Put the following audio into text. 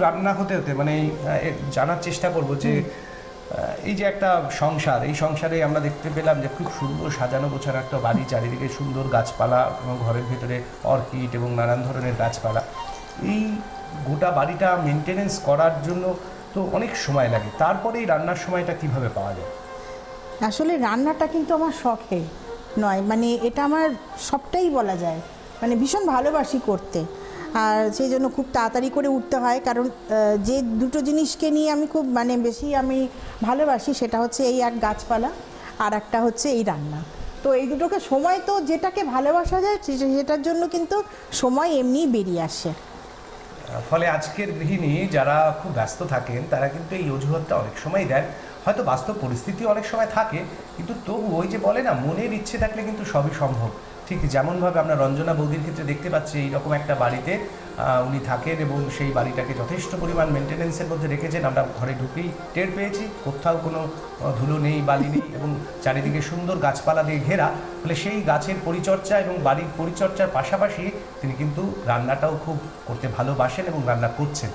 রান্না হতে হতে মানে জানার চেষ্টা করব যে এই যে একটা সংসার, এই সংসারে আমরা দেখতে পেলাম যে খুব সুন্দর সাজানো গোছানো একটা বাড়ি, চারিদিকে সুন্দর গাছপালা এবং ঘরের ভেতরে অর্কিড এবং নানান ধরনের গাছপালা। এই গোটা বাড়িটা মেনটেনেন্স করার জন্য তো অনেক সময় লাগে, তারপরে এই রান্নার সময়টা কিভাবে পাওয়া যায়? আসলে রান্নাটা কিন্তু আমার শখে নয়, মানে এটা আমার সবটাই বলা যায়, মানে ভীষণ ভালোবাসি করতে। আর সেই জন্য খুব তাড়াতাড়ি করে উঠতে হয়, কারণ যে দুটো জিনিসকে নিয়ে আমি খুব মানে বেশি আমি ভালোবাসি, সেটা হচ্ছে এই এক গাছপালা, আর একটা হচ্ছে এই রান্না। তো এই দুটোকে সময়, তো যেটাকে ভালোবাসা যায় সেটার জন্য কিন্তু সময় এমনিই বেরিয়ে আসে। ফলে আজকের গৃহিণী যারা খুব ব্যস্ত থাকেন তারা কিন্তু এই অজুহাতটা অনেক সময় দেন, হয়তো বাস্তব পরিস্থিতি অনেক সময় থাকে, কিন্তু তবু ওই যে বলে না, মনের ইচ্ছে থাকলে কিন্তু সবই সম্ভব। ঠিক যেমনভাবে আমরা রঞ্জনা বৌদির ক্ষেত্রে দেখতে পাচ্ছি, এইরকম একটা বাড়িতে উনি থাকেন এবং সেই বাড়িটাকে যথেষ্ট পরিমাণ মেনটেনেন্সের মধ্যে রেখেছেন। আমরা ঘরে ঢুকেই টের পেয়েছি কোথাও কোনো ধুলো নেই, বালি নেই এবং চারিদিকে সুন্দর গাছপালা দিয়ে ঘেরা। ফলে সেই গাছের পরিচর্যা এবং বাড়ির পরিচর্যার পাশাপাশি তিনি কিন্তু রান্নাটাও খুব করতে ভালোবাসেন এবং রান্না করছেন।